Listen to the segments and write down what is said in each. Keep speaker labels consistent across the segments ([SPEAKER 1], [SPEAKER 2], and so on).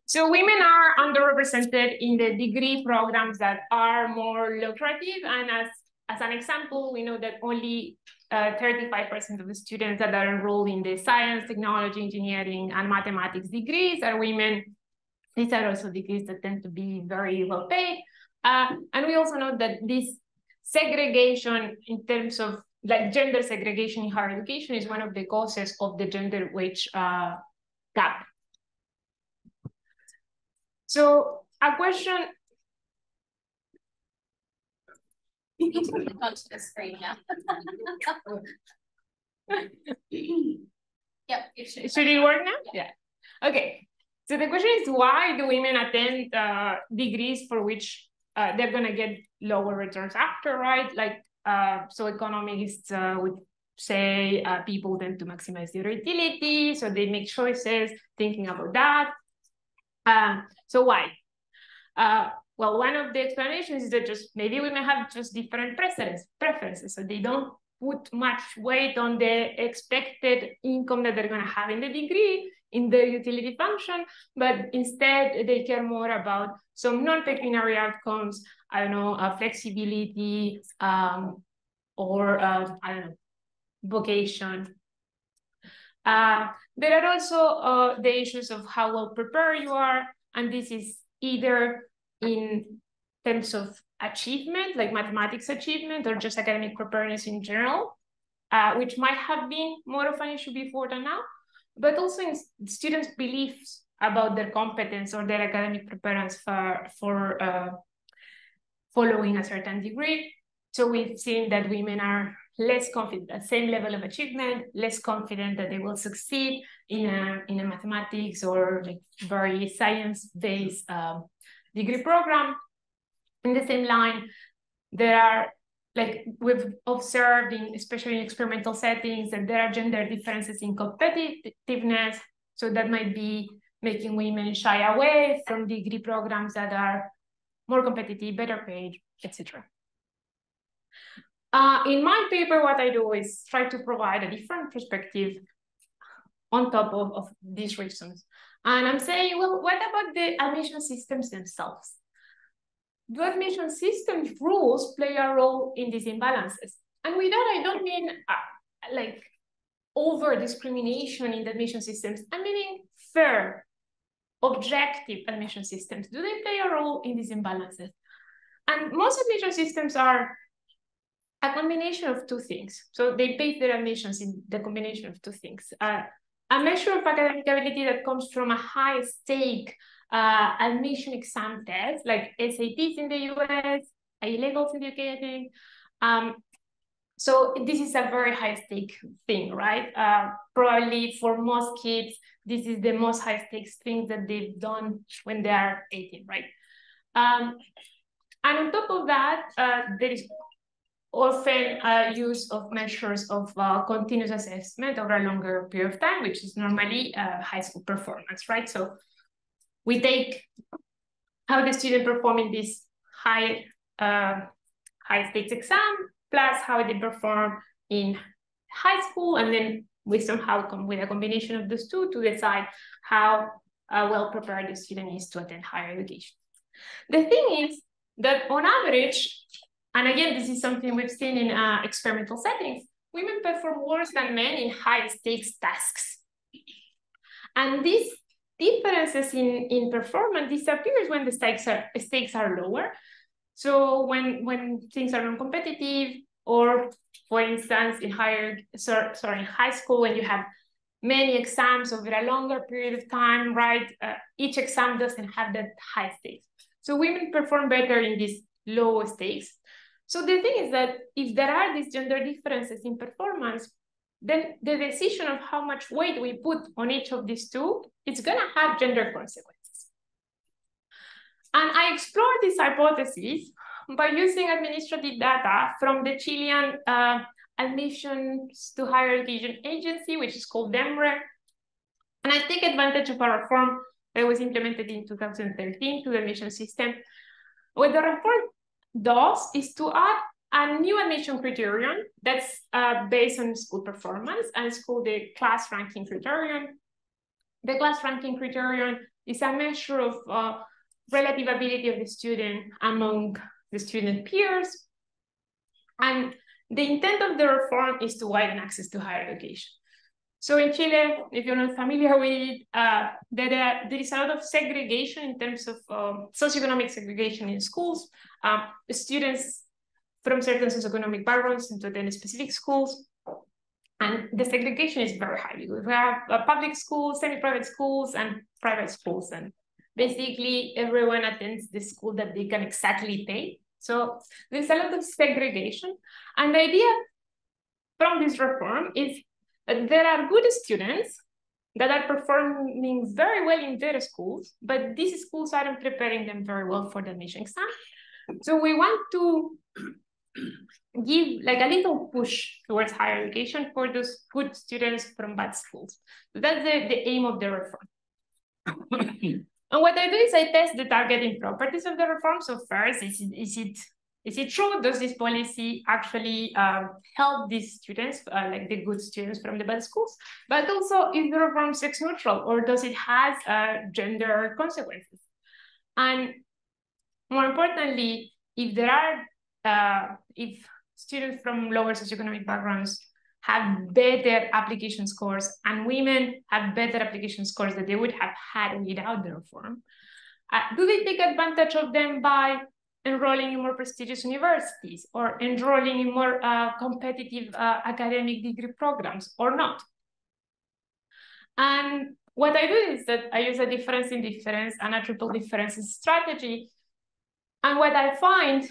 [SPEAKER 1] So women are underrepresented in the degree programs that are more lucrative. And as an example, we know that only 35% of the students that are enrolled in the science, technology, engineering, and mathematics degrees are women. These are also degrees that tend to be very well paid. And we also know that this segregation in terms of like gender segregation in higher education is one of the causes of the gender wage gap. So a question.
[SPEAKER 2] Go to the screen now. Yep.
[SPEAKER 1] Should it work now? Yeah. Okay. So the question is, why do women attend degrees for which they're going to get lower returns after, right? Like, so economists would say people tend to maximize their utility, so they make choices thinking about that. So why? Well, one of the explanations is that just maybe women have just different preferences, so they don't put much weight on the expected income that they're going to have in the degree, in the utility function, but instead they care more about some non-pecuniary outcomes, I don't know, flexibility, or I don't know, vocation. There are also the issues of how well prepared you are, and this is either in terms of achievement, like mathematics achievement, or just academic preparedness in general, which might have been more of an issue before than now, but also in students' beliefs about their competence or their academic preparedness for following a certain degree. So we've seen that women are less confident, the same level of achievement, less confident that they will succeed in a mathematics or like very science-based degree program. In the same line, there are, like we've observed, especially in experimental settings, that there are gender differences in competitiveness. So that might be making women shy away from degree programs that are more competitive, better paid, etc. In my paper, what I do is try to provide a different perspective on top of these reasons. And I'm saying, well, what about the admission systems themselves? Do admission system rules play a role in these imbalances? And with that, I don't mean like over-discrimination in the admission systems. I'm meaning fair, objective admission systems. Do they play a role in these imbalances? And most admission systems are a combination of two things. So they base their admissions in the combination of two things. A measure of academic ability that comes from a high stake admission exam test, like SATs in the US, A-levels in the UK, I think. So this is a very high stake thing, right? Probably for most kids, this is the most high stakes thing that they've done when they are 18, right? And on top of that, there is often use of measures of continuous assessment over a longer period of time, which is normally high school performance, right? So we take how the student perform in this high stakes exam, plus how they perform in high school, and then we somehow come with a combination of those two to decide how well prepared the student is to attend higher education. The thing is that on average, and again, this is something we've seen in experimental settings, women perform worse than men in high stakes tasks. And these differences in performance disappears when the stakes are lower. So when things are non-competitive, or for instance, in high school, when you have many exams over a longer period of time, right? Each exam doesn't have that high stakes. So women perform better in these low stakes. So the thing is that if there are these gender differences in performance, then the decision of how much weight we put on each of these two, it's gonna have gender consequences. And I explored this hypothesis by using administrative data from the Chilean Admissions to Higher Education Agency, which is called DEMRE. And I take advantage of a reform that was implemented in 2013 to the admission system. What the reform does is to add a new admission criterion that's based on school performance, and it's called the class ranking criterion. The class ranking criterion is a measure of relative ability of the student among the student peers. And the intent of the reform is to widen access to higher education. So in Chile, if you're not familiar with it, there is a lot of segregation in terms of socioeconomic segregation in schools. Students from certain socioeconomic backgrounds into then specific schools. And the segregation is very high. We have public schools, semi-private schools, and private schools. And basically, everyone attends the school that they can exactly pay. So there's a lot of segregation. And the idea from this reform is that there are good students that are performing very well in their schools, but these schools aren't preparing them very well for the admission exam. So we want to give like a little push towards higher education for those good students from bad schools. So that's the aim of the reform. And what I do is I test the targeting properties of the reform. So first, is it true? Does this policy actually help these students, like the good students from the bad schools? But also, is the reform sex neutral, or does it have gender consequences? And more importantly, if there are, if students from lower socioeconomic backgrounds have better application scores and women have better application scores that they would have had without the reform, do they take advantage of them by enrolling in more prestigious universities or enrolling in more competitive academic degree programs or not? And what I do is that I use a difference in difference and a triple differences strategy. And what I find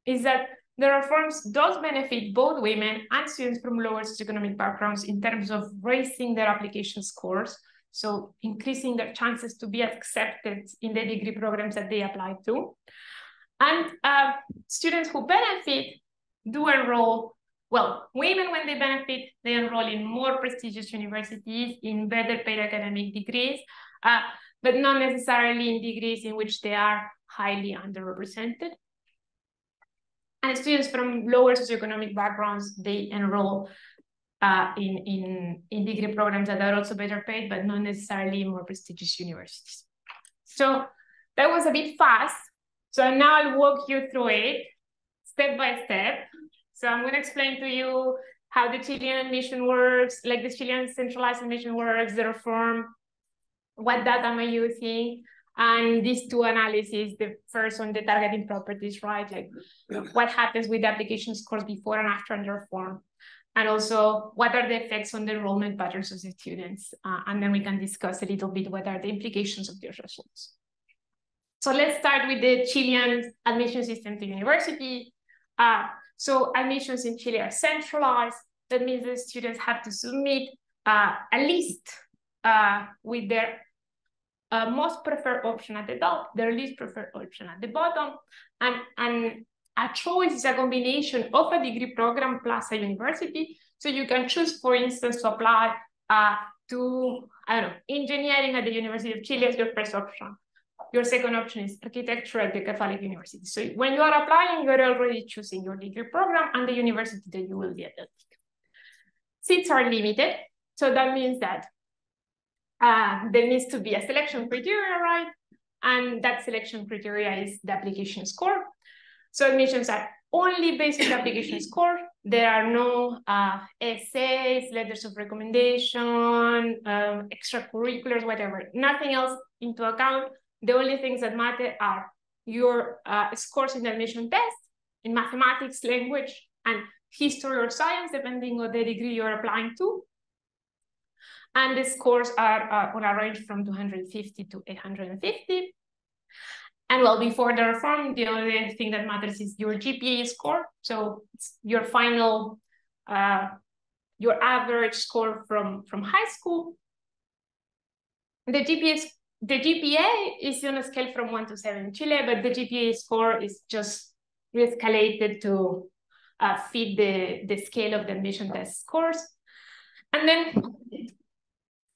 [SPEAKER 1] is that the reforms does benefit both women and students from lower socioeconomic backgrounds in terms of raising their application scores, so increasing their chances to be accepted in the degree programs that they apply to. And students who benefit do enroll, well, women when they benefit, they enroll in more prestigious universities, in better paid academic degrees, but not necessarily in degrees in which they are highly underrepresented. And students from lower socioeconomic backgrounds, they enroll in degree programs that are also better paid, but not necessarily in more prestigious universities. So that was a bit fast. So now I'll walk you through it step by step. So I'm going to explain to you how the Chilean admission works, like the Chilean centralized admission works, the reform, what data am I using, and these two analyses, the first on the targeting properties, right? Like what happens with the application scores before and after the reform, and also what are the effects on the enrollment patterns of the students. And then we can discuss a little bit what are the implications of these results. So let's start with the Chilean admission system to university. So admissions in Chile are centralized. That means the students have to submit a list with their most preferred option at the top, their least preferred option at the bottom. And a choice is a combination of a degree program plus a university. So you can choose, for instance, to apply to, I don't know, engineering at the University of Chile as your first option. Your second option is architecture at the Catholic University. So when you are applying, you're already choosing your degree program and the university that you will be attending. Seats are limited. So that means that there needs to be a selection criteria, right? And that selection criteria is the application score. So admissions are only based on the application score. There are no essays, letters of recommendation, extracurriculars, whatever, nothing else into account. The only things that matter are your scores in the admission test, in mathematics, language, and history or science, depending on the degree you're applying to. And the scores are on a range from 250 to 850. And well, before the reform, the only thing that matters is your GPA score. So it's your final, your average score from high school. The GPA is on a scale from 1 to 7 in Chile, but the GPA score is just re-escalated to fit the scale of the admission test scores. And then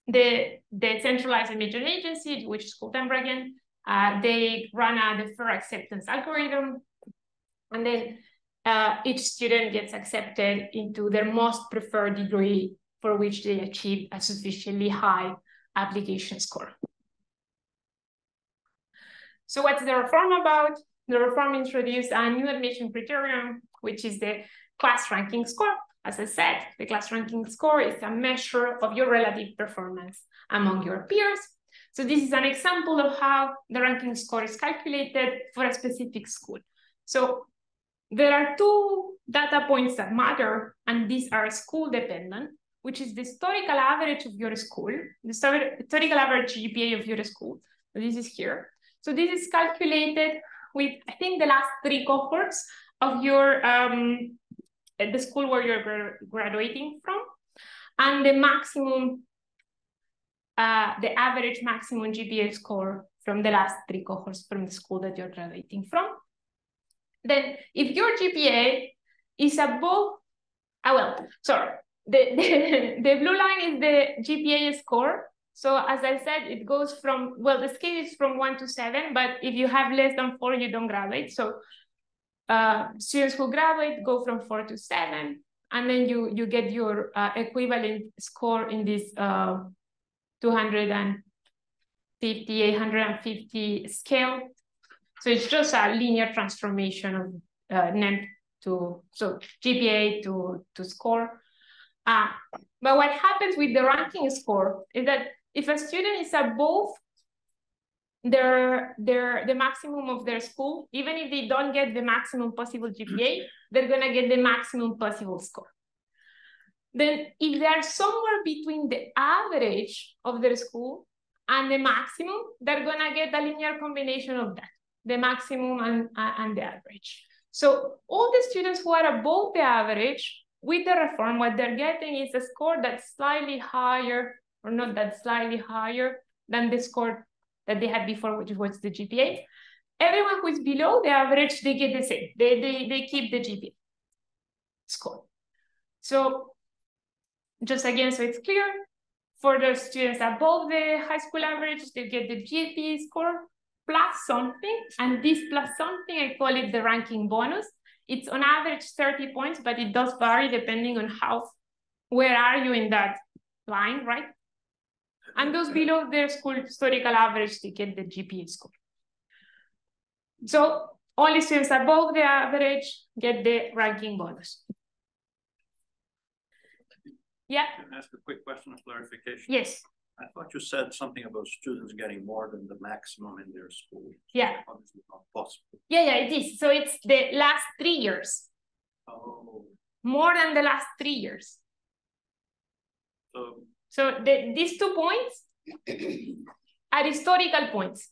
[SPEAKER 1] the centralized admission agency, which is called Tembragen, they run a deferred acceptance algorithm. And then each student gets accepted into their most preferred degree for which they achieve a sufficiently high application score. So what's the reform about? The reform introduced a new admission criterion, which is the class ranking score. As I said, the class ranking score is a measure of your relative performance among your peers. So this is an example of how the ranking score is calculated for a specific school. So there are two data points that matter, and these are school dependent, which is the historical average of your school, the historical average GPA of your school. So this is here. So this is calculated with, I think, the last 3 cohorts of your the school where you're graduating from, and the maximum, the average maximum GPA score from the last 3 cohorts from the school that you're graduating from. Then, if your GPA is above, the blue line is the GPA score. So as I said, it goes from, well, the scale is from 1 to 7, but if you have less than 4, you don't graduate. So students who graduate go from 4 to 7, and then you get your equivalent score in this 250, 850 scale. So it's just a linear transformation of NEM to, so GPA to score. But what happens with the ranking score is that if a student is above the maximum of their school, even if they don't get the maximum possible GPA, they're gonna get the maximum possible score. Then if they are somewhere between the average of their school and the maximum, they're gonna get a linear combination of that, the maximum and the average. So all the students who are above the average, with the reform, what they're getting is a score that's slightly higher, or not that slightly higher than the score that they had before, which was the GPA. Everyone who is below the average, they get the same. They keep the GPA score. So just again, so it's clear, for the students above the high school average, they get the GPA score plus something, and this plus something, I call it the ranking bonus. It's on average 30 points, but it does vary depending on where are you in that line, right? And those below their school historical average, they get the GPA score. So only students above the average get the ranking bonus. Yeah?
[SPEAKER 2] Can I ask a quick question of clarification?
[SPEAKER 1] Yes.
[SPEAKER 2] I thought you said something about students getting more than the maximum in their school.
[SPEAKER 1] Yeah.
[SPEAKER 2] Obviously not possible.
[SPEAKER 1] Yeah, it is. So it's the last 3 years.
[SPEAKER 2] Oh.
[SPEAKER 1] More than the last 3 years. So these 2 points are historical points.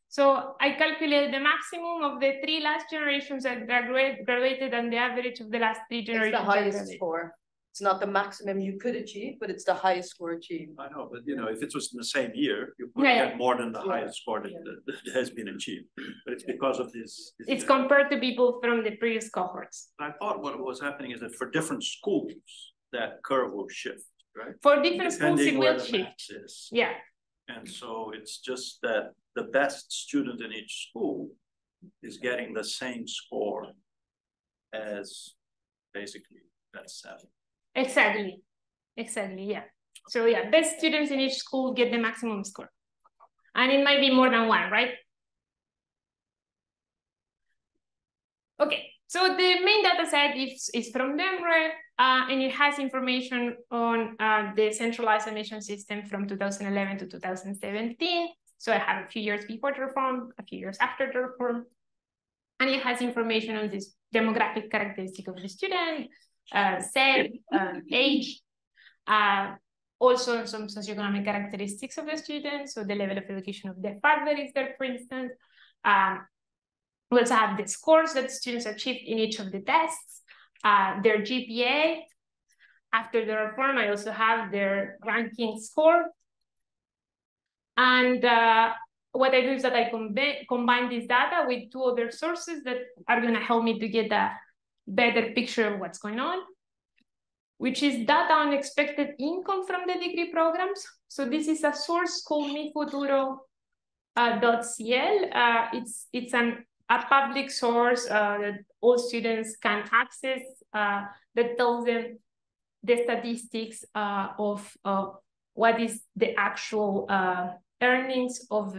[SPEAKER 1] So I calculate the maximum of the 3 last generations that graduated and the average of the last 3 generations.
[SPEAKER 3] It's the highest score. It's not the maximum you could achieve, but it's the highest score achieved.
[SPEAKER 2] I know, but if it was in the same year, you could get more than the highest score that has been achieved. But it's because of this.
[SPEAKER 1] It's compared to people from the previous cohorts.
[SPEAKER 2] I thought what was happening is that for different schools, that curve will shift, right?
[SPEAKER 1] For different schools, it will shift. Yeah.
[SPEAKER 2] And so it's just that the best student in each school is getting the same score as basically that 7.
[SPEAKER 1] Exactly, yeah. So yeah, best students in each school get the maximum score. And it might be more than 1, right? Okay, so the main data set is from DEMRE, and it has information on the centralized admission system from 2011 to 2017. So I have a few years before the reform, a few years after the reform. And it has information on this demographic characteristic of the student, sex, age, also some socioeconomic characteristics of the student, so the level of education of the father is there, for instance. We also have the scores that students achieved in each of the tests, their GPA. After the reform, I also have their ranking score. And what I do is that I combine this data with 2 other sources that are going to help me to get a better picture of what's going on, which is data on expected income from the degree programs. So this is a source called mifuturo.cl. It's a public source that all students can access that tells them the statistics of what is the actual earnings of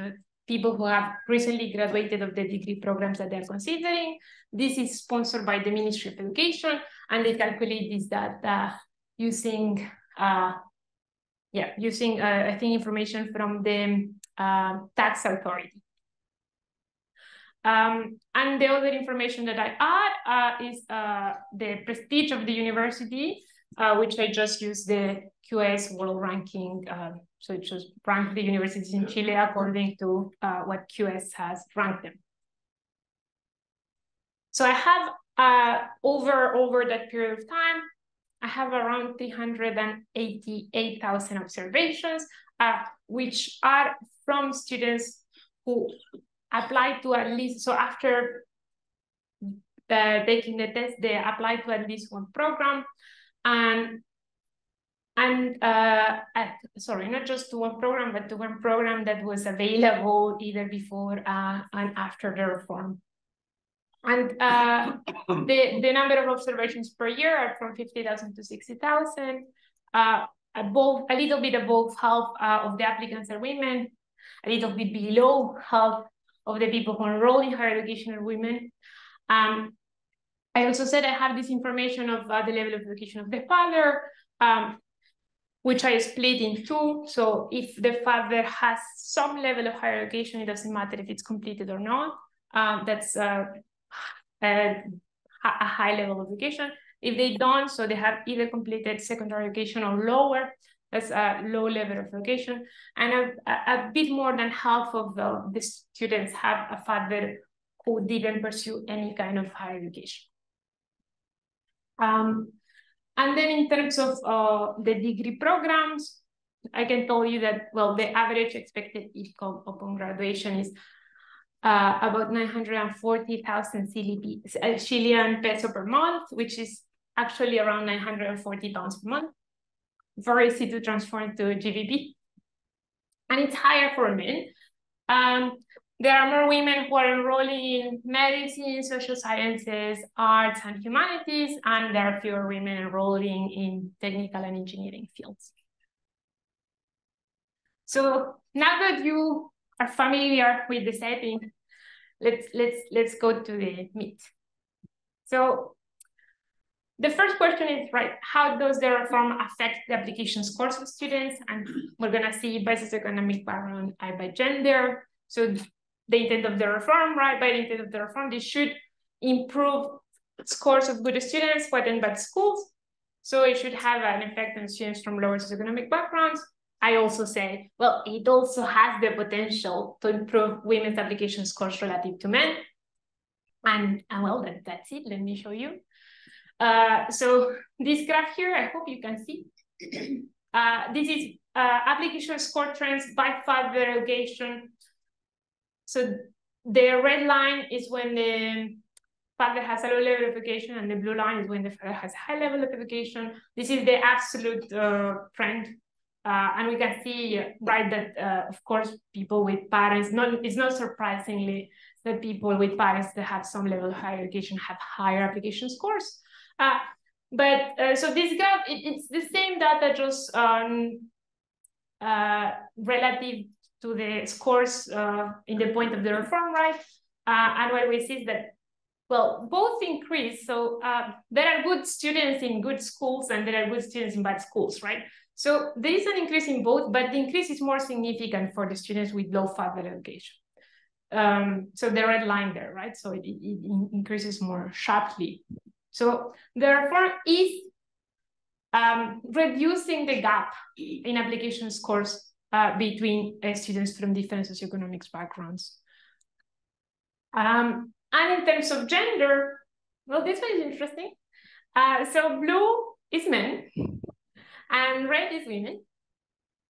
[SPEAKER 1] people who have recently graduated of the degree programs that they're considering. This is sponsored by the Ministry of Education, and they calculate this data using, I think, information from the tax authority. And the other information that I add is the prestige of the university, which I just used the QS World Ranking. So it just ranked the universities in Chile according to what QS has ranked them. So I have over that period of time, I have around 388,000 observations, which are from students who apply to at least, so after taking the test, they apply to at least one program, sorry, not just to one program, but to one program that was available either before and after the reform. And the number of observations per year are from 50,000 to 60,000. A little bit above half of the applicants are women, a little bit below half of the people who enroll in higher education are women. I also said I have this information of the level of education of the father, which I split in two. So if the father has some level of higher education, it doesn't matter if it's completed or not. That's a high level of education. If they don't, so they have either completed secondary education or lower, that's a low level of education. And a bit more than half of the students have a father who didn't pursue any kind of higher education. And then in terms of the degree programs, I can tell you that, well, the average expected income upon graduation is about 940,000 Chilean peso per month, which is actually around 940 pounds per month. Very easy to transform to GBP. And it's higher for men. There are more women who are enrolling in medicine, social sciences, arts, and humanities, and there are fewer women enrolling in technical and engineering fields. So now that you are familiar with the setting, let's go to the meat. So the first question is, right, how does the reform affect the application scores of students? And we're gonna see by socioeconomic background and by gender. So the intent of the reform, right? By the intent of the reform, this should improve scores of good students, but in bad schools. So it should have an effect on students from lower socioeconomic backgrounds. I also say, well, it also has the potential to improve women's application scores relative to men. And well, that's it. Let me show you. So this graph here, I hope you can see. This is application score trends by father education. So the red line is when the father has a low level of education, and the blue line is when the father has a high level of education. This is the absolute trend. And we can see, right, that, of course, people with parents, it's not surprisingly that people with parents that have some level of higher education have higher application scores. So this graph, it's the same data, just relative to the scores in the point of the reform, right? And what we see is that, well, both increase. So there are good students in good schools and there are good students in bad schools, right? So there is an increase in both, but the increase is more significant for the students with low father education. So the red line there, right? So it increases more sharply. So the reform is reducing the gap in application scores between students from different socioeconomic backgrounds. And in terms of gender, well, this one is interesting. So blue is men, and red is women.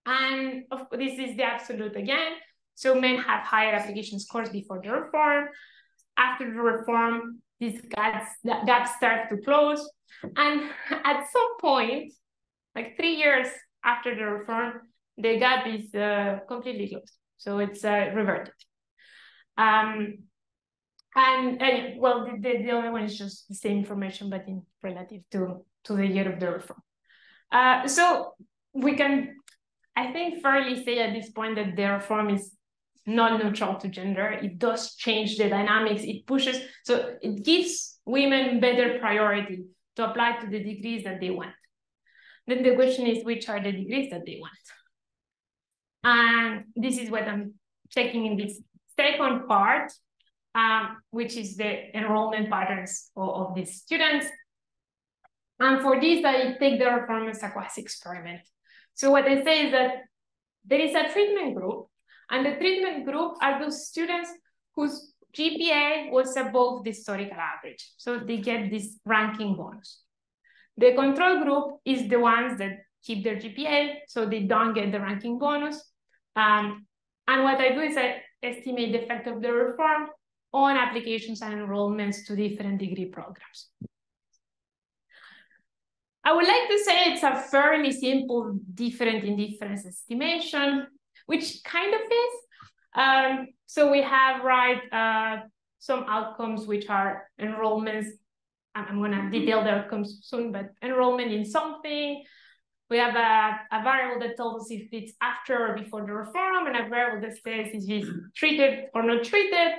[SPEAKER 1] And this is the absolute again. So men have higher application scores before the reform. After the reform, these gaps start to close. And at some point, like 3 years after the reform, the gap is completely closed. So it's reverted. And well, the other one is just the same information, but in relative to the year of the reform. So we can, I think, fairly say at this point that the reform is not neutral to gender. It does change the dynamics. It pushes, so it gives women better priority to apply to the degrees that they want. Then the question is, which are the degrees that they want? And this is what I'm checking in this second part, which is the enrollment patterns of these students. And for this, I take the reform as a quasi-experiment. So what I say is that there is a treatment group, and the treatment group are those students whose GPA was above the historical average. So they get this ranking bonus. The control group is the ones that keep their GPA, so they don't get the ranking bonus. And what I do is I estimate the effect of the reform on applications and enrollments to different degree programs. I would like to say it's a fairly simple difference in difference estimation, which kind of is. So we have, some outcomes which are enrollments. I'm going to detail the outcomes soon, but enrollment in something. We have a variable that tells us if it's after or before the reform, and a variable that says if it's treated or not treated.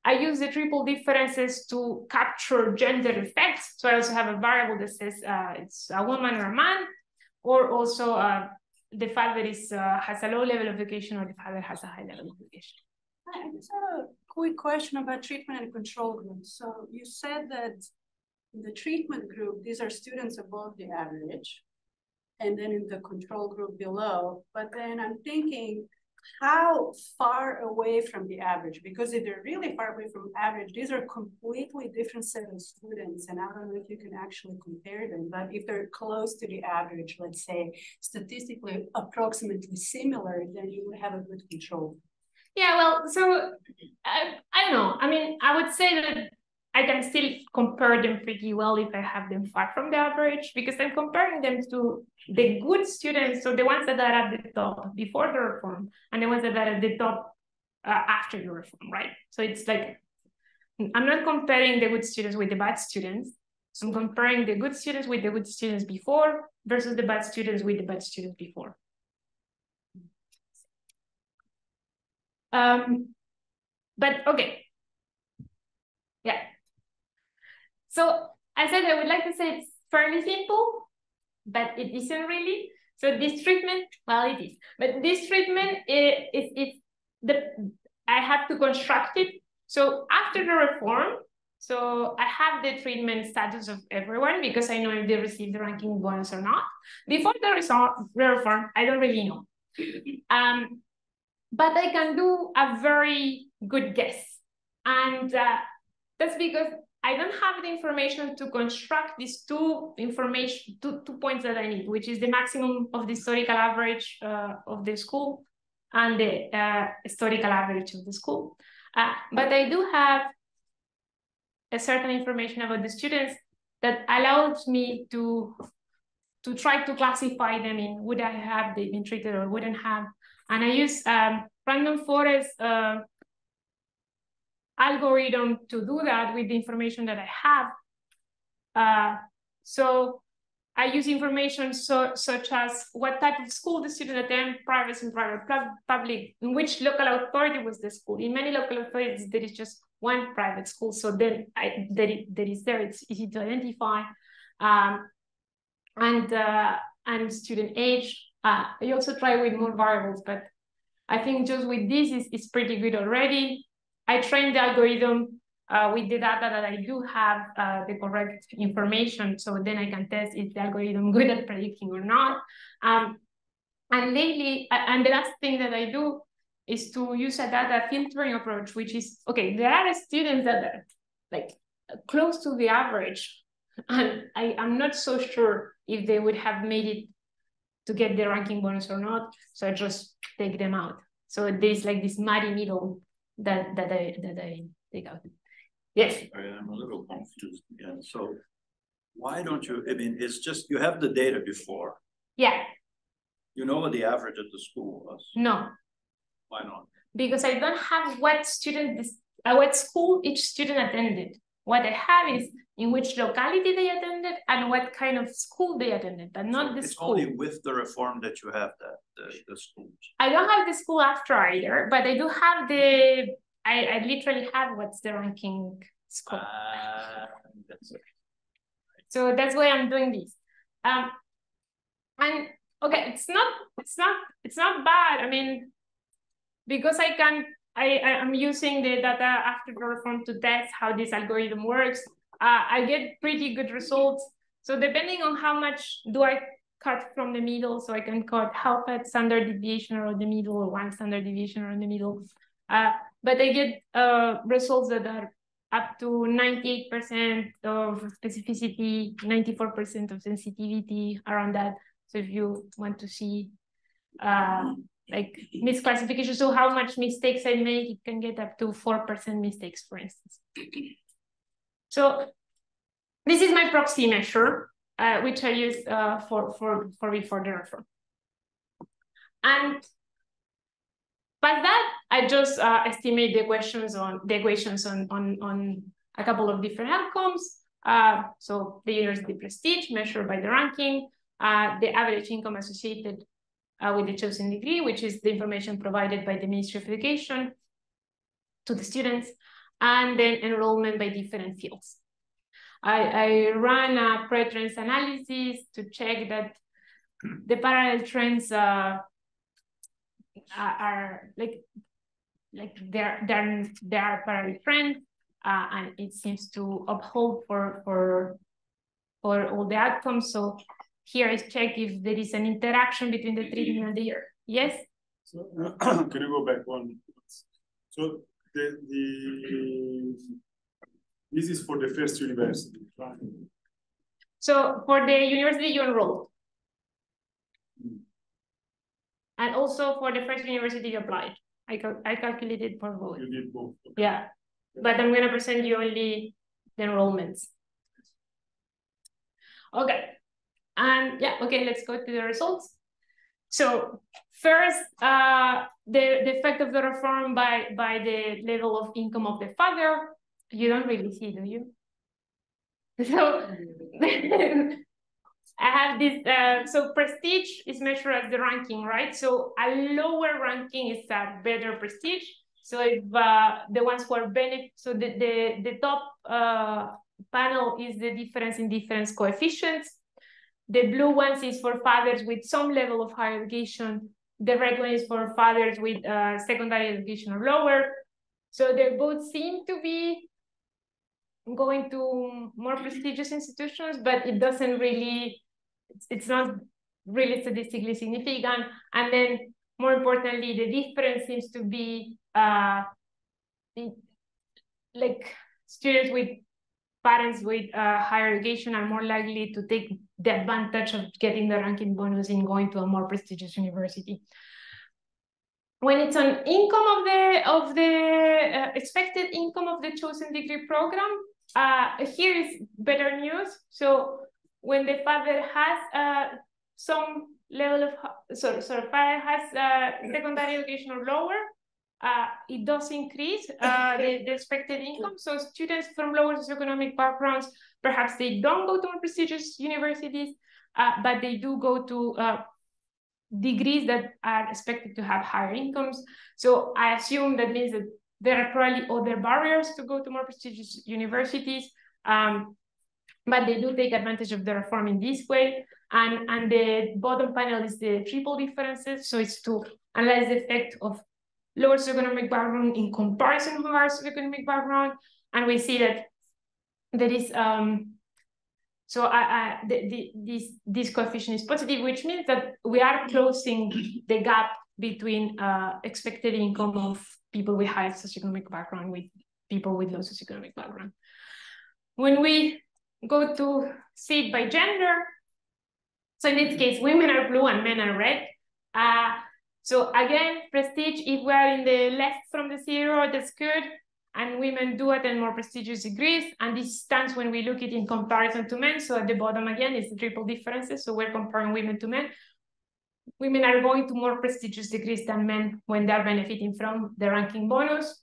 [SPEAKER 1] I use the triple differences to capture gender effects. So I also have a variable that says it's a woman or a man, or also the fact that it has a low level of education or the fact that it has a high level of education.
[SPEAKER 4] I just have a quick question about treatment and control groups. So you said that in the treatment group, these are students above the average, and then in the control group below. But then I'm thinking, how far away from the average? Because if they're really far away from average, these are completely different set of students, and I don't know if you can actually compare them. But if they're close to the average, let's say statistically approximately similar, then you would have a good control.
[SPEAKER 1] Yeah, well, so I don't know. I mean, I would say that I can still compare them pretty well if I have them far from the average, because I'm comparing them to the good students, so the ones that are at the top before the reform, and the ones that are at the top after the reform, right? So it's like, I'm not comparing the good students with the bad students. I'm comparing the good students with the good students before versus the bad students with the bad students before. But okay. Yeah. So I said I would like to say it's fairly simple, but it isn't really. So this treatment, well, it is. But this treatment I have to construct it. So after the reform, so I have the treatment status of everyone because I know if they receive the ranking bonus or not. Before the reform, I don't really know. But I can do a very good guess. And that's because I don't have the information to construct these two points that I need, which is the maximum of the historical average of the school and the historical average of the school. But I do have a certain information about the students that allows me to try to classify them in would I have been treated or wouldn't have. And I use random forest algorithm to do that with the information that I have. So I use information such as what type of school the student attend, private and private, public, in which local authority was the school. In many local authorities, there is just one private school. So then it's easy to identify. And student age. I also try with more variables, but I think just with this is pretty good already. I trained the algorithm with the data that I do have the correct information, so then I can test if the algorithm good at predicting or not. And lately, and the last thing that I do is to use a data filtering approach, which is, okay, there are students that are like close to the average, and I'm not so sure if they would have made it to get the ranking bonus or not, so I just take them out. So there's like this muddy middle that I take out. Yes.
[SPEAKER 2] I'm a little confused again. So why don't you, I mean, it's just, you have the data before.
[SPEAKER 1] Yeah.
[SPEAKER 2] You know what the average at the school was?
[SPEAKER 1] No.
[SPEAKER 2] Why not?
[SPEAKER 1] Because I don't have what school each student attended. What I have is in which locality they attended and what kind of school they attended, but not the school.
[SPEAKER 2] It's only with the reform that you have that, the schools.
[SPEAKER 1] I don't have the school after either, but I do have I literally have what's the ranking school.
[SPEAKER 2] That's it.
[SPEAKER 1] So that's why I'm doing this. And okay, it's not bad. I mean, because I'm using the data after the reform to test how this algorithm works. I get pretty good results. So depending on how much do I cut from the middle, so I can cut half a standard deviation around the middle or one standard deviation around the middle. But I get results that are up to 98% of specificity, 94% of sensitivity around that. So if you want to see like misclassification, so how much mistakes I make, it can get up to 4% mistakes, for instance. So this is my proxy measure, which I use for before the reform. And by that, I just estimate the equations on a couple of different outcomes. So the university prestige measured by the ranking, the average income associated with the chosen degree, which is the information provided by the Ministry of Education to the students, and then enrollment by different fields. I ran a pre-trends analysis to check that the parallel trends are like there are parallel trends, and it seems to uphold for all the outcomes. So here I check if there is an interaction between the treatment and the year. Yes?
[SPEAKER 5] So can you go back one? So this is for the first university, right?
[SPEAKER 1] So for the university you enrolled. And also for the first university you applied. I calculated for both.
[SPEAKER 5] You did both. Okay.
[SPEAKER 1] Yeah. But I'm going to present you only the enrollments. Okay. And yeah, okay, let's go to the results. So first, the effect of the reform by the level of income of the father, you don't really see, do you? So I have this, so prestige is measured as the ranking, right? So a lower ranking is a better prestige. So if the ones who are so the top panel is the difference in difference coefficients. The blue ones is for fathers with some level of higher education. The red one is for fathers with secondary education or lower. So they both seem to be going to more prestigious institutions, but it doesn't really, it's not really statistically significant. And then more importantly, the difference seems to be like students with parents with higher education are more likely to take the advantage of getting the ranking bonus in going to a more prestigious university. When it's on income of the expected income of the chosen degree program, here is better news. So when the father has some level of, father has secondary education or lower, it does increase the expected income. So students from lower socioeconomic backgrounds, perhaps they don't go to more prestigious universities, but they do go to degrees that are expected to have higher incomes. So I assume that means that there are probably other barriers to go to more prestigious universities, but they do take advantage of the reform in this way. And the bottom panel is the triple differences. So it's to analyze the effect of lower socioeconomic background in comparison to higher socioeconomic background. And we see that there is, this coefficient is positive, which means that we are closing the gap between expected income of people with high socioeconomic background with people with low socioeconomic background. When we go to see it by gender, so in this case, women are blue and men are red. So again, prestige, if we are in the left from the zero, that's good. And women do attend more prestigious degrees. And this stands when we look at it in comparison to men. So at the bottom again is the triple differences. So we're comparing women to men. Women are going to more prestigious degrees than men when they're benefiting from the ranking bonus.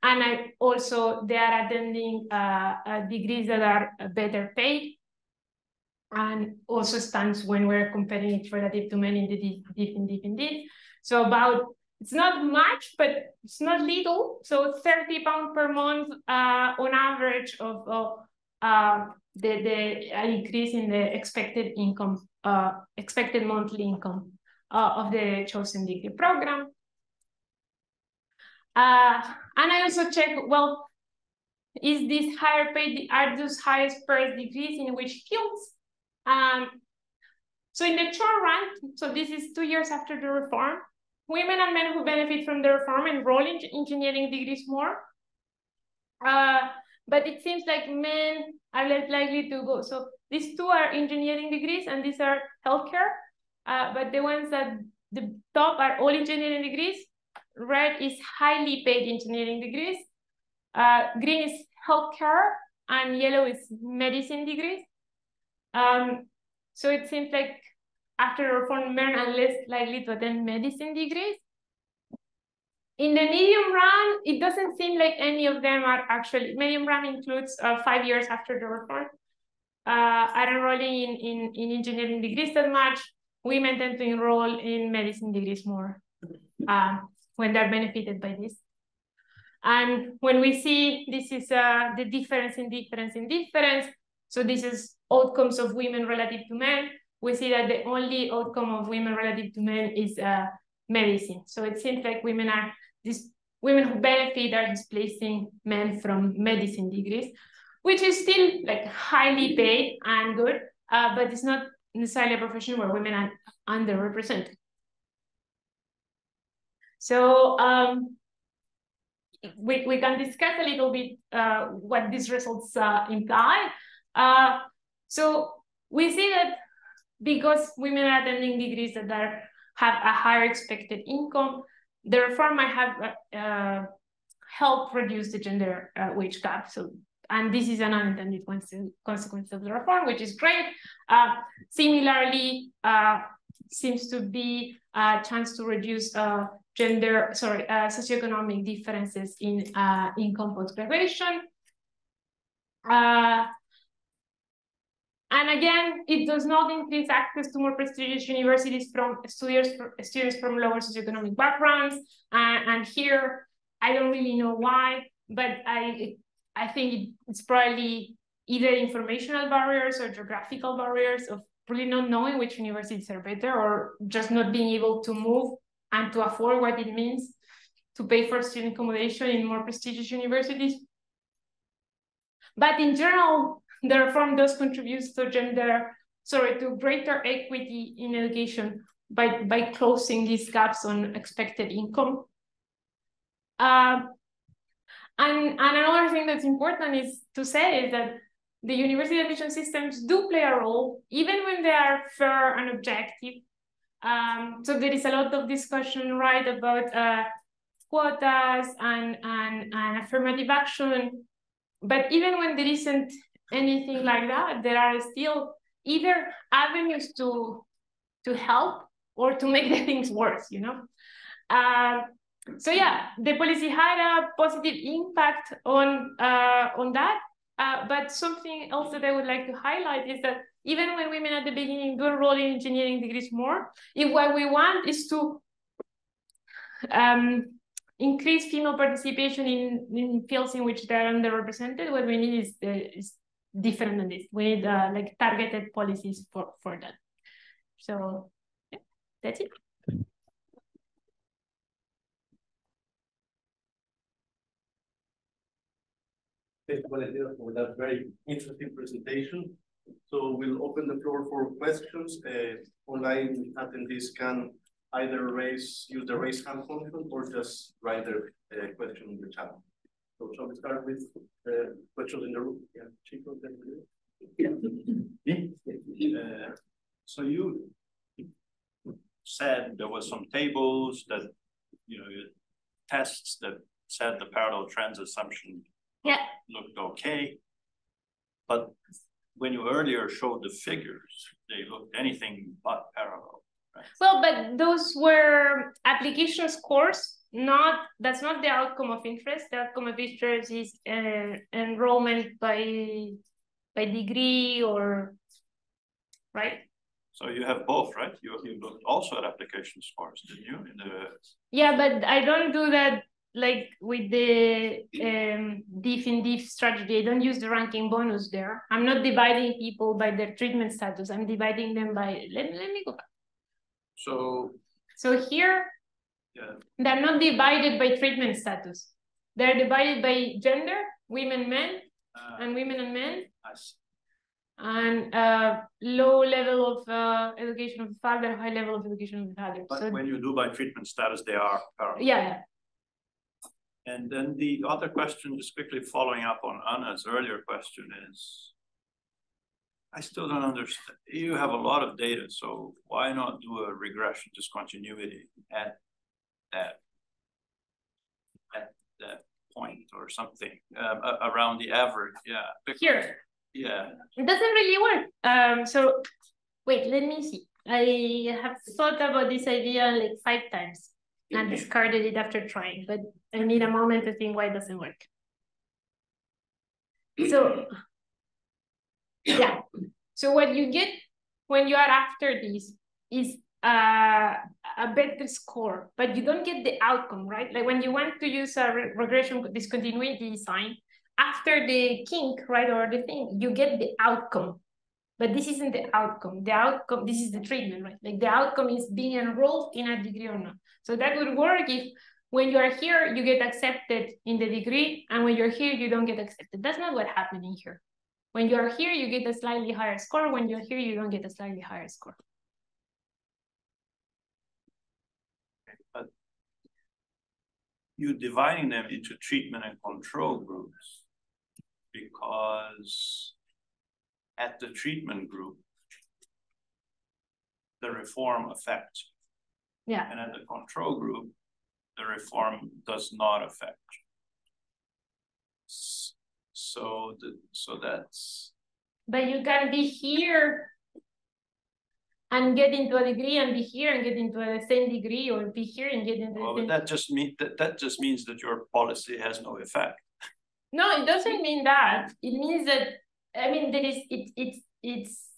[SPEAKER 1] And they are attending degrees that are better paid, and also stands when we're comparing it relative to men in the diff. So it's not much, but it's not little. So £30 per month on average of the increase in the expected income, expected monthly income of the chosen degree program. And I also check, well, is this higher paid, are those highest paid degrees in which fields? So in the short run, so this is 2 years after the reform, women and men who benefit from the reform enroll in engineering degrees more. But it seems like men are less likely to go. So these two are engineering degrees and these are healthcare. But the ones at the top are all engineering degrees. Red is highly paid engineering degrees. Green is healthcare and yellow is medicine degrees. So it seems like after reform, men are less likely to attend medicine degrees. In the medium run, it doesn't seem like any of them are actually, medium run includes 5 years after the reform, are enrolling in engineering degrees that much. Women tend to enroll in medicine degrees more when they're benefited by this. And when we see this is the difference in difference, so this is outcomes of women relative to men, we see that the only outcome of women relative to men is medicine. So it seems like women who benefit are displacing men from medicine degrees, which is still like highly paid and good, but it's not necessarily a profession where women are underrepresented. So we can discuss a little bit what these results imply. So we see that because women are attending degrees that have a higher expected income, the reform might have helped reduce the gender wage gap. So, and this is an unintended consequence of the reform, which is great. Similarly, seems to be a chance to reduce socioeconomic differences in income post-graduation. And again, it does not increase access to more prestigious universities from students from lower socioeconomic backgrounds. And here, I don't really know why, but I think it's probably either informational barriers or geographical barriers of really not knowing which universities are better, or just not being able to move and to afford what it means to pay for student accommodation in more prestigious universities. But in general, the reform does contribute to greater equity in education by closing these gaps on expected income. And another thing that's important is to say is that the university admission systems do play a role, even when they are fair and objective. So there is a lot of discussion, right, about quotas and affirmative action. But even when there isn't anything like that, there are still either avenues to help or to make the things worse, you know? So yeah, the policy had a positive impact on that. But something else that I would like to highlight is that even when women at the beginning do enroll in engineering degrees more, if what we want is to increase female participation in fields in which they're underrepresented, what we need is different than this. We need like targeted policies for that. So yeah, that's it.
[SPEAKER 6] Thank you, Valentina, for that very interesting presentation. So we'll open the floor for questions. Online attendees can either use the raise hand function or just write their question in the chat. So shall we start with questions in the room? Yeah, Chico,
[SPEAKER 2] so you said there was some tables that, tests that said the parallel trends assumption looked okay. But when you earlier showed the figures, they looked anything but parallel. Right?
[SPEAKER 1] Well, but those were application scores that's not the outcome of interest. The outcome of interest is enrollment by degree or, right?
[SPEAKER 2] So you have both, right? You looked also at application scores, didn't you?
[SPEAKER 1] Yeah, but I don't do that like with the diff in diff strategy. I don't use the ranking bonus there. I'm not dividing people by their treatment status. I'm dividing them by, let me go back. So here, yeah, they're not divided by treatment status. They're divided by gender, women, men, and women and men.
[SPEAKER 2] I see.
[SPEAKER 1] And low level of education of the father, high level of education of the father.
[SPEAKER 2] But
[SPEAKER 1] so,
[SPEAKER 2] when you do by treatment status, they are parallel.
[SPEAKER 1] Yeah.
[SPEAKER 2] And then the other question, just quickly following up on Anna's earlier question, is I still don't understand. You have a lot of data, so why not do a regression discontinuity at that point or something around the average? Yeah.
[SPEAKER 1] Here.
[SPEAKER 2] Yeah.
[SPEAKER 1] It doesn't really work. So wait, let me see. I have thought about this idea like 5 times and discarded it after trying, but I need a moment to think why it doesn't work. So yeah. So what you get when you are after this is a better score, but you don't get the outcome, right? Like when you want to use a regression discontinuity design, after the kink, right, or the thing, you get the outcome. But this isn't the outcome. The outcome, this is the treatment, right? Like the outcome is being enrolled in a degree or not. So that would work if when you are here, you get accepted in the degree, and when you're here, you don't get accepted. That's not what's happening here. When you are here, you get a slightly higher score. When you're here, you don't get a slightly higher score.
[SPEAKER 2] But you're dividing them into treatment and control groups because at the treatment group, the reform affects you.
[SPEAKER 1] Yeah.
[SPEAKER 2] And at the control group, the reform does not affect you. So that's.
[SPEAKER 1] But you can be here and get into a degree, and be here and get into the same degree, or be here and get into the same.
[SPEAKER 2] That just means that your policy has no effect.
[SPEAKER 1] No, it doesn't mean that. It means that, I mean, there is it's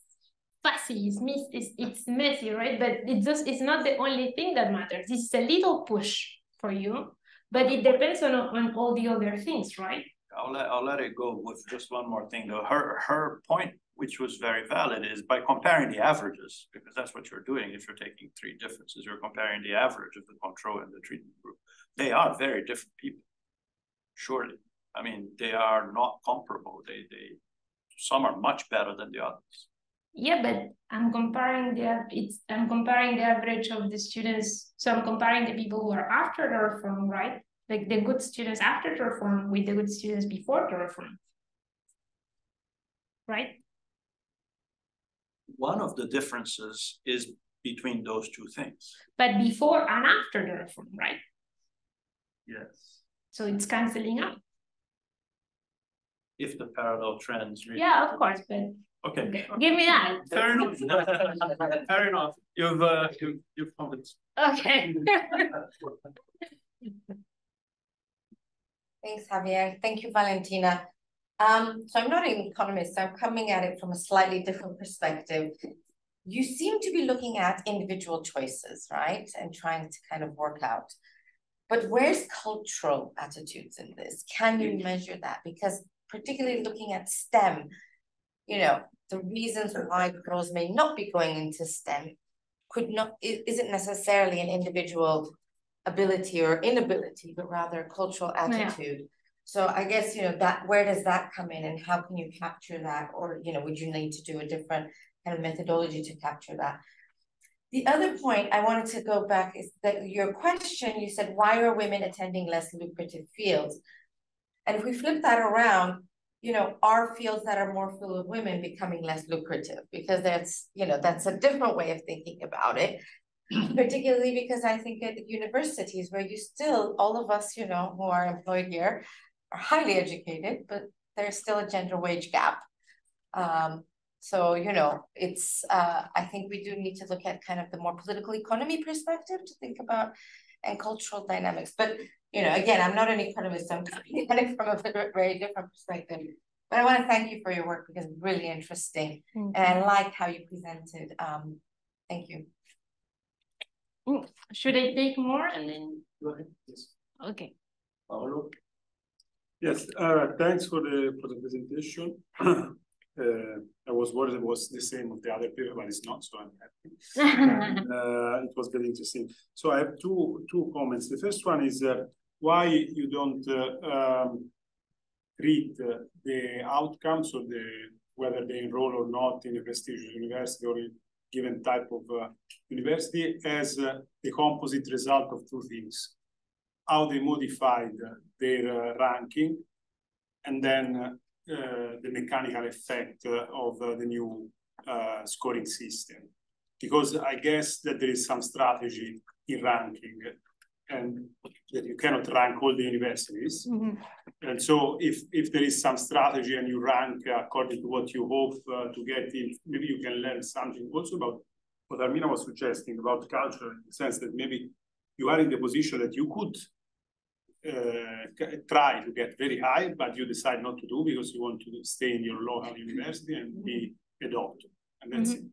[SPEAKER 1] fussy, it's messy, right? But it's not the only thing that matters. This is a little push for you, but it depends on all the other things, right?
[SPEAKER 2] I'll let it go with just one more thing though. Her point, which was very valid, is by comparing the averages, because that's what you're doing. If you're taking 3 differences, you're comparing the average of the control and the treatment group. They are very different people, surely. I mean, they are not comparable. Some are much better than the others.
[SPEAKER 1] Yeah, but I'm comparing the average of the students. So I'm comparing the people who are after the reform, right? Like the good students after the reform with the good students before the reform, right?
[SPEAKER 2] One of the differences is between those 2 things.
[SPEAKER 1] But before and after the reform, right?
[SPEAKER 2] Yes.
[SPEAKER 1] So it's canceling out.
[SPEAKER 2] If the parallel trends really.
[SPEAKER 1] Yeah, of course, but
[SPEAKER 2] okay.
[SPEAKER 1] Give me that.
[SPEAKER 2] Fair enough. Fair enough. You've convinced.
[SPEAKER 1] Okay.
[SPEAKER 7] Thanks, Javier. Thank you, Valentina. So I'm not an economist. I'm coming at it from a slightly different perspective. You seem to be looking at individual choices, right? And trying to kind of work out. But where's cultural attitudes in this? Can you measure that? Because particularly looking at STEM, you know, the reasons why girls may not be going into STEM isn't necessarily an individual ability or inability, but rather a cultural attitude. Yeah. So I guess, you know, that where does that come in, and how can you capture that? Or, you know, would you need to do a different kind of methodology to capture that? The other point I wanted to go back is that your question, you said, why are women attending less lucrative fields? And if we flip that around, you know, are fields that are more full of women becoming less lucrative? Because that's, you know, that's a different way of thinking about it. Particularly because I think at universities where you still, all of us, you know, who are employed here are highly educated, but there's still a gender wage gap. So, you know, it's, I think we do need to look at kind of the more political economy perspective to think about and cultural dynamics. But, you know, again, I'm not an economist, so I'm coming at it from a very different perspective. But I want to thank you for your work because it's really interesting. And I like how you presented. Thank you.
[SPEAKER 1] Should I take more and then?
[SPEAKER 6] Go ahead, yes.
[SPEAKER 1] Okay.
[SPEAKER 6] Paolo?
[SPEAKER 5] Yes, thanks for the presentation. I was worried it was the same with the other paper, but it's not, so I'm happy. It was very interesting. So I have two comments. The first one is why you don't treat the outcomes of whether they enroll or not in a prestigious university or in given type of university as the composite result of two things: how they modified their ranking, and then the mechanical effect of the new scoring system. Because I guess that there is some strategy in ranking, and that you cannot rank all the universities. And so if there is some strategy and you rank according to what you hope to get in, maybe you can learn something also about what Armina was suggesting about culture, in the sense that maybe you are in the position that you could try to get very high, but you decide not to do because you want to stay in your local university and be a doctor. And that's it.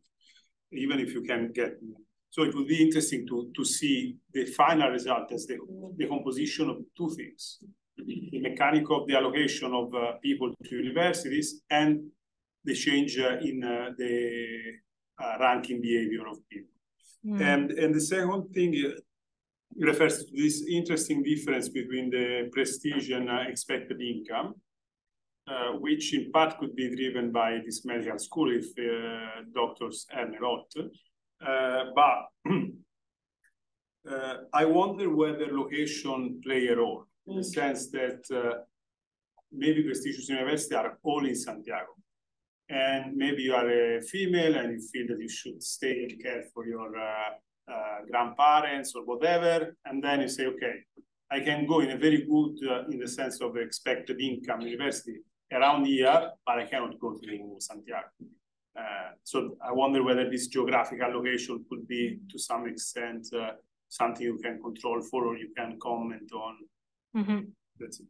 [SPEAKER 5] Even if you can get more. So it would be interesting to see the final result as the composition of two things: the mechanic of the allocation of people to universities and the change in the ranking behavior of people. And the second thing refers to this interesting difference between the prestige and expected income, which in part could be driven by this medical school if doctors earn a lot. But I wonder whether location play a role, in the sense that maybe prestigious universities are all in Santiago. And maybe you are a female and you feel that you should stay and care for your grandparents or whatever. And then you say, okay, I can go in a very good, in the sense of expected income university around here, but I cannot go to Santiago. So I wonder whether this geographical location could be, to some extent, something you can control for or you can comment on. That's it.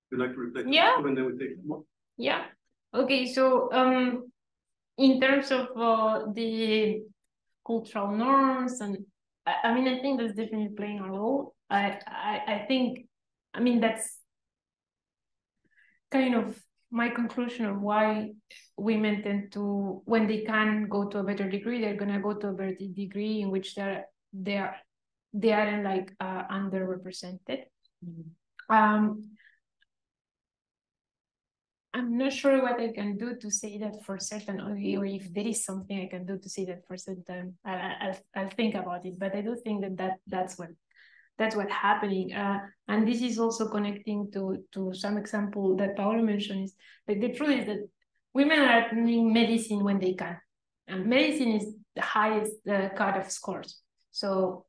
[SPEAKER 6] Would you like to reflect?
[SPEAKER 1] Yeah.
[SPEAKER 6] And then we take more?
[SPEAKER 1] Yeah. Okay. So in terms of the cultural norms, and I mean, I think that's definitely playing a role. I think, I mean, that's kind of my conclusion of why women tend to, when they can go to a better degree, they're gonna go to a better degree in which they aren't like underrepresented. I'm not sure what I can do to say that for certain, or if there is something I can do to say that for certain. I'll think about it, but I do think that's what's happening. And this is also connecting to some example that Paolo mentioned. Is like the truth is that women are attending medicine when they can, and medicine is the highest cut of scores. So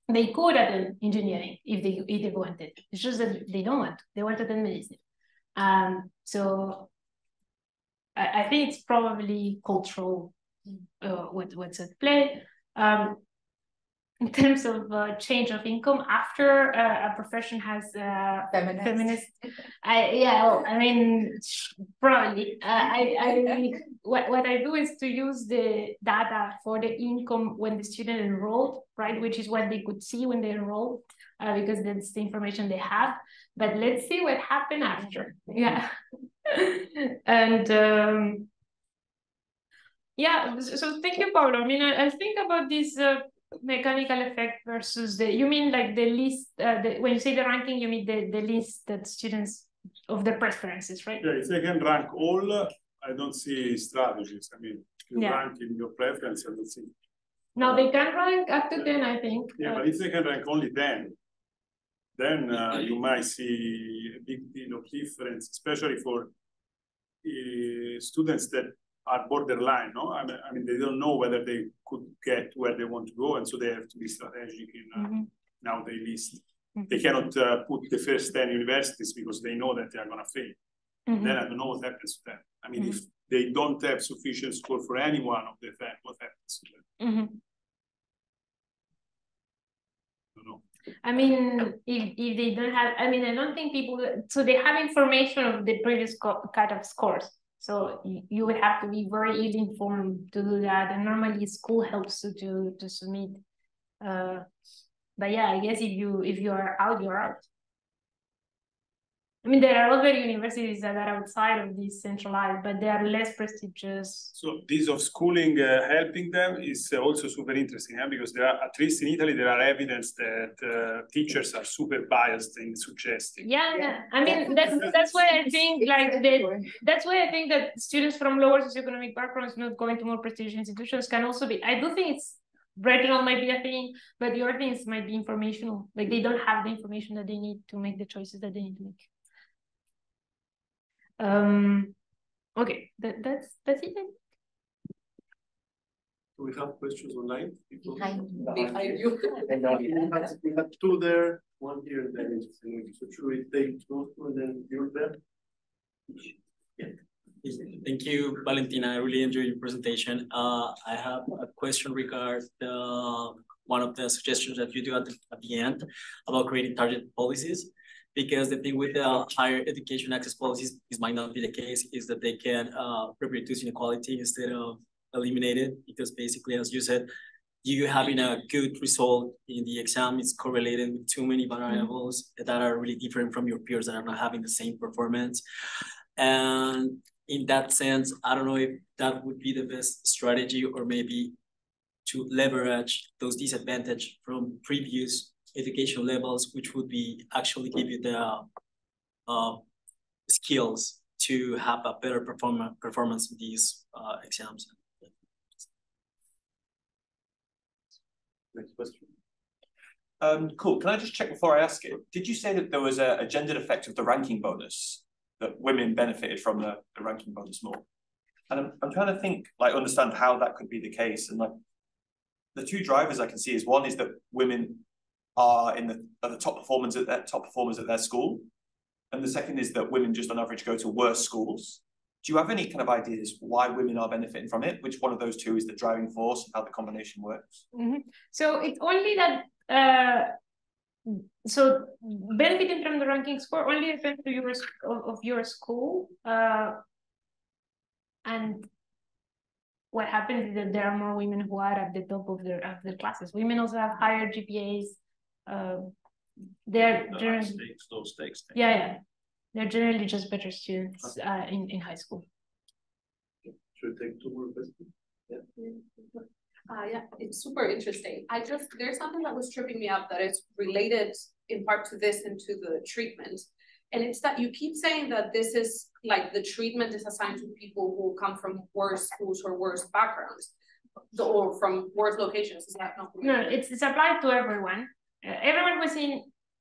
[SPEAKER 1] they could attend engineering if they wanted. It's just that they don't want to. They want to attend medicine. So I think it's probably cultural what's at play. In terms of change of income after a profession has feminist. I mean, probably. What I do is to use the data for the income when the student enrolled, right? Which is what they could see when they enrolled, because that's the information they have. But let's see what happened after. Yeah. And yeah, so thank you, Paolo. I mean, I think about this mechanical effect versus you mean like the list, when you say the ranking, you mean the list that students of their preferences, right?
[SPEAKER 5] Yeah, if they can rank all, I don't see strategies. I mean, you rank in your preference, I don't see.
[SPEAKER 1] No, they can rank up to 10, I think.
[SPEAKER 5] Yeah, but if they can rank only 10, then you might see a big deal of difference, especially for students that are borderline, no? I mean, they don't know whether they could get where they want to go, and so they have to be strategic in now they list. They cannot put the first 10 universities because they know that they are going to fail. Then I don't know what happens to them. I mean, if they don't have sufficient score for any one of the event, what happens to them? I don't know.
[SPEAKER 1] I mean, if they don't have, I mean, I don't think people, so they have information of the previous cut of scores. So you would have to be very ill-informed to do that. And normally school helps you to submit. But yeah, I guess if you are out, you're out. I mean, there are other universities that are outside of this centralized, but they are less prestigious.
[SPEAKER 5] So this of schooling helping them is also super interesting, because there are, at least in Italy, there are evidence that teachers are super biased in suggesting.
[SPEAKER 1] Yeah. I mean, that's why I think that's why I think that students from lower socioeconomic backgrounds not going to more prestigious institutions can also be. I do think it's regional might be a thing, but the other things might be informational. Like they don't have the information that they need to make the choices that they need to make. Okay, that's it.
[SPEAKER 6] Do we have questions online?
[SPEAKER 3] Behind you.
[SPEAKER 6] We have two there, one here, then so should we take those two and then you're there? Yeah.
[SPEAKER 8] Thank you, Valentina. I really enjoyed your presentation. I have a question regarding one of the suggestions that you do at the end about creating target policies. Because the thing with the higher education access policies, this might not be the case, is that they can reproduce inequality instead of eliminate it. Because basically, as you said, you having a good result in the exam is correlated with too many variables that are really different from your peers that are not having the same performance. And in that sense, I don't know if that would be the best strategy, or maybe to leverage those disadvantages from previous education levels, which would be actually give you the skills to have a better performance in these exams.
[SPEAKER 6] Next question.
[SPEAKER 9] Cool. Can I just check before I ask it? Did you say that there was a gendered effect of the ranking bonus, that women benefited from the ranking bonus more? And I'm trying to think, like, understand how that could be the case. And like, the two drivers I can see is, one is that women are the top performers at their school, and the second is that women just on average go to worse schools. Do you have any kind of ideas why women are benefiting from it? Which one of those two is the driving force, and how the combination works?
[SPEAKER 1] So it's only that so benefiting from the ranking score only depends to your school, and what happens is that there are more women who are at the top of their classes. Women also have higher GPAs. They're generally
[SPEAKER 2] low stakes.
[SPEAKER 1] yeah, they're generally just better students in high school.
[SPEAKER 6] Should we take two more questions?
[SPEAKER 10] Yeah, it's super interesting. There's something that was tripping me up that is related in part to this and to the treatment. And it's that you keep saying that this is like the treatment is assigned to people who come from worse schools or worse backgrounds, or from worse locations. Is that not?
[SPEAKER 1] No, it's applied to everyone. Everyone was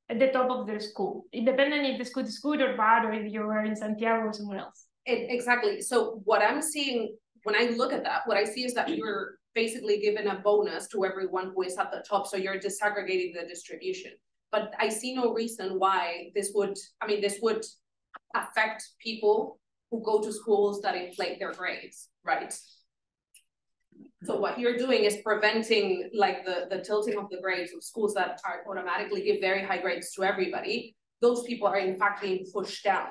[SPEAKER 1] at the top of their school, independent if the school is good or bad, or if you were in Santiago or somewhere else.
[SPEAKER 10] Exactly. So what I'm seeing when I look at that, what I see is that you're basically given a bonus to everyone who is at the top. So you're disaggregating the distribution. But I see no reason why this would affect people who go to schools that inflate their grades, right? So what you're doing is preventing like the tilting of the grades of schools that are automatically give very high grades to everybody. Those people are in fact being pushed down.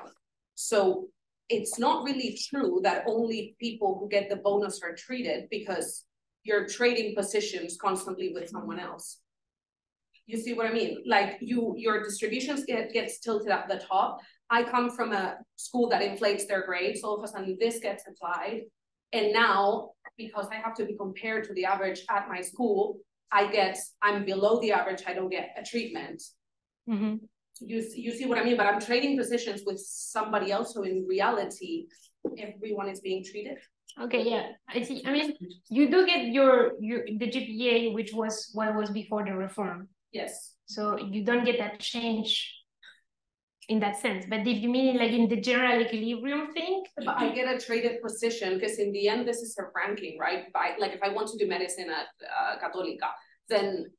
[SPEAKER 10] So it's not really true that only people who get the bonus are treated, because you're trading positions constantly with someone else. You see what I mean? Like your distributions gets tilted at the top. I come from a school that inflates their grades. All of a sudden this gets applied. And now, because I have to be compared to the average at my school, I'm below the average, I don't get a treatment. You see what I mean? But I'm trading positions with somebody else, so in reality, everyone is being treated.
[SPEAKER 1] Okay, yeah, I see. I mean, you do get the GPA, which was what was before the reform.
[SPEAKER 10] Yes.
[SPEAKER 1] So you don't get that change in that sense. But if you mean like in the general equilibrium thing,
[SPEAKER 10] but I get a traded position, because in the end, this is a ranking, right? Like if I want to do medicine at Católica, then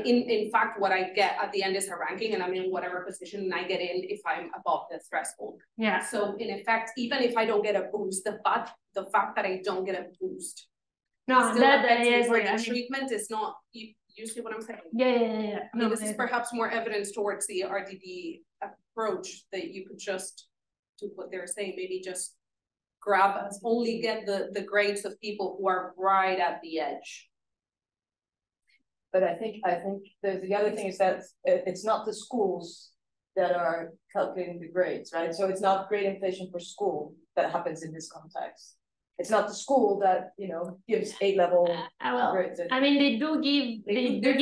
[SPEAKER 10] in fact, what I get at the end is a ranking, and I'm in whatever position I get in if I'm above the threshold.
[SPEAKER 1] Yeah.
[SPEAKER 10] So in effect, even if I don't get a boost, the fact that I don't get a boost,
[SPEAKER 1] No,
[SPEAKER 10] still
[SPEAKER 1] that
[SPEAKER 10] affects me,
[SPEAKER 1] is
[SPEAKER 10] for
[SPEAKER 1] what
[SPEAKER 10] the
[SPEAKER 1] I mean.
[SPEAKER 10] treatment is not. You see what I'm saying?
[SPEAKER 1] Yeah.
[SPEAKER 10] I mean, this is perhaps more evidence towards the RDD approach that you could just do what they're saying, maybe just grab us, only get the grades of people who are right at the edge.
[SPEAKER 3] But I think there's the other thing is that it's not the schools that are calculating the grades, right? So it's not grade inflation per school that happens in this context. It's not the school that, you know, gives A-level grades.
[SPEAKER 1] I mean, they do give the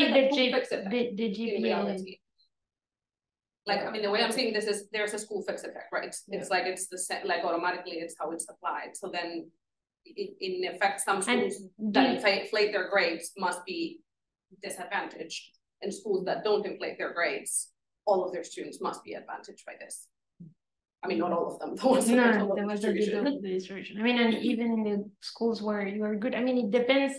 [SPEAKER 1] GPA.
[SPEAKER 10] Like, I mean, the way I'm saying this is there's a school fix effect, right?
[SPEAKER 3] Yeah.
[SPEAKER 10] It's like it's the set, like automatically it's how it's applied. So then in effect, some schools that inflate their grades must be disadvantaged, and schools that don't inflate their grades, all of their students must be advantaged by this. I mean, not all of them. The ones that
[SPEAKER 1] No, the ones that you do the distribution. I mean, and even in the schools where you are good, I mean, it depends.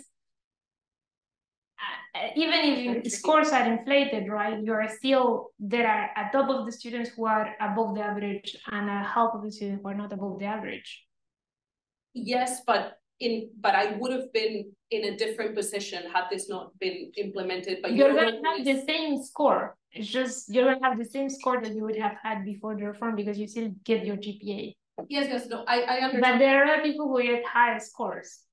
[SPEAKER 1] Even if scores are inflated, right, you are still, there are a top of the students who are above the average and a half of the students who are not above the average.
[SPEAKER 10] Yes, but I would have been in a different position had this not been implemented. But
[SPEAKER 1] you're going to have the same score. It's just you're going to have the same score that you would have had before the reform because you still get your GPA.
[SPEAKER 10] Yes, no, I understand.
[SPEAKER 1] But there are people who get higher scores.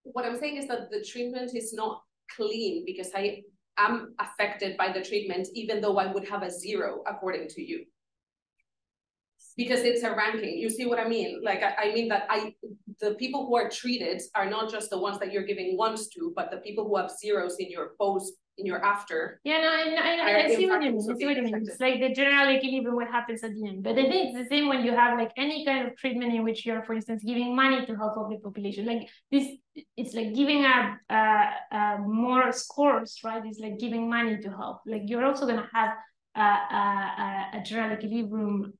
[SPEAKER 10] What I'm saying is that the treatment is not clean because I am affected by the treatment, even though I would have a 0 according to you. Because it's a ranking. You see what I mean? Like, I mean that the people who are treated are not just the ones that you're giving 1s to, but the people who have 0s in your post, in your after.
[SPEAKER 1] Yeah, no, I see what you mean. I see what you mean. It's like the general equilibrium, what happens at the end. But I think it's the same when you have like any kind of treatment in which you're, for instance, giving money to help out the population. Like this, it's like giving more scores, right? It's like giving money to help. Like you're also gonna have a general equilibrium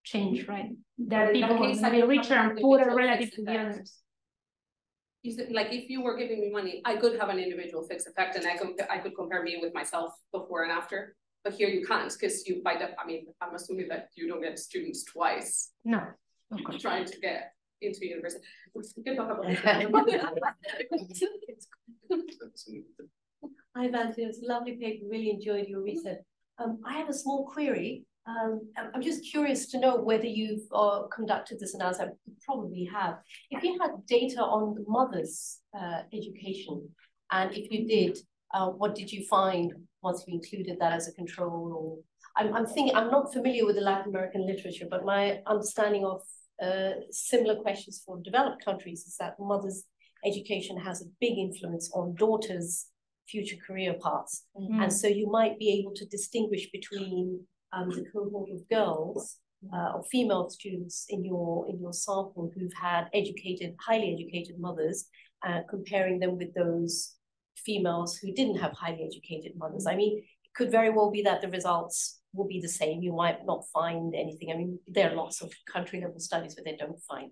[SPEAKER 1] change, right? There are people who will be richer and poorer relative to the others.
[SPEAKER 10] Like if you were giving me money, I could have an individual fixed effect, and I could compare me with myself before and after. But here you can't, because you I mean, I'm assuming that you don't get students twice.
[SPEAKER 1] No, okay.
[SPEAKER 10] Trying to get into university. We can talk about
[SPEAKER 11] Hi, Valentina. It's a lovely paper. Really enjoyed your research. I have a small query. I'm just curious to know whether you've conducted this analysis. You probably have. If you had data on the mother's education, and if you did, what did you find once you included that as a control? Or I'm thinking, I'm not familiar with the Latin American literature, but my understanding of similar questions for developed countries is that mother's education has a big influence on daughters' future career paths. Mm-hmm. And so you might be able to distinguish between the cohort of girls or female students in your sample who've had highly educated mothers, comparing them with those females who didn't have highly educated mothers. I mean, it could very well be that the results will be the same. You might not find anything. I mean, there are lots of country level studies where they don't find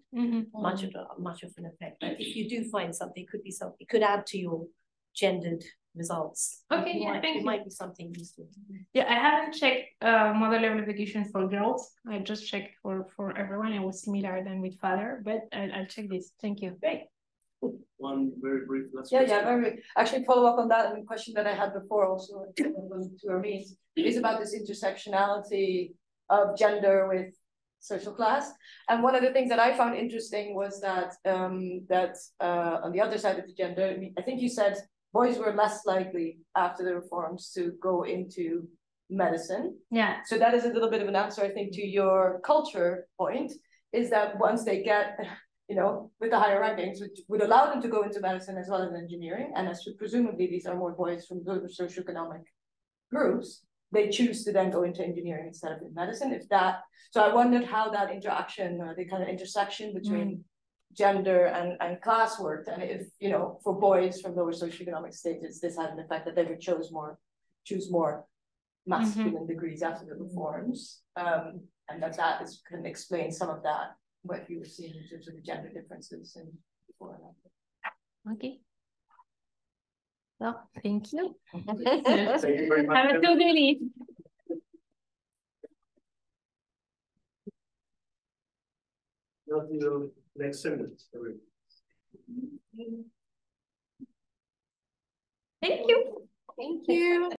[SPEAKER 11] much of an effect. But if you do find something, it could be something. It could add to your gendered results.
[SPEAKER 1] Okay,
[SPEAKER 11] it might be something useful.
[SPEAKER 1] Yeah, I haven't checked mother level education for girls. I just checked for everyone. It was similar than with father, but I'll check this. Thank you.
[SPEAKER 3] Great.
[SPEAKER 6] One very brief last
[SPEAKER 3] question.
[SPEAKER 6] Yeah,
[SPEAKER 3] very. Actually, follow up on that question that I had before also to Hermes is about this intersectionality of gender with social class. And one of the things that I found interesting was that on the other side of the gender, I think you said boys were less likely after the reforms to go into medicine.
[SPEAKER 1] Yeah.
[SPEAKER 3] So that is a little bit of an answer, I think, to your culture point, is that once they get, with the higher rankings, which would allow them to go into medicine as well as engineering, and as presumably these are more boys from those socioeconomic groups, they choose to then go into engineering instead of in medicine. So I wondered how that interaction, the kind of intersection between gender and class worked, and if for boys from lower socioeconomic status this had an effect that they would choose more masculine degrees after the reforms, and that can explain some of that, what you were seeing in terms of the gender differences in before and after.
[SPEAKER 1] Okay. Well, thank you.
[SPEAKER 9] Thank you very much.
[SPEAKER 1] Have a good day.
[SPEAKER 6] Now to the next segment.
[SPEAKER 1] Thank you.
[SPEAKER 7] Thank you.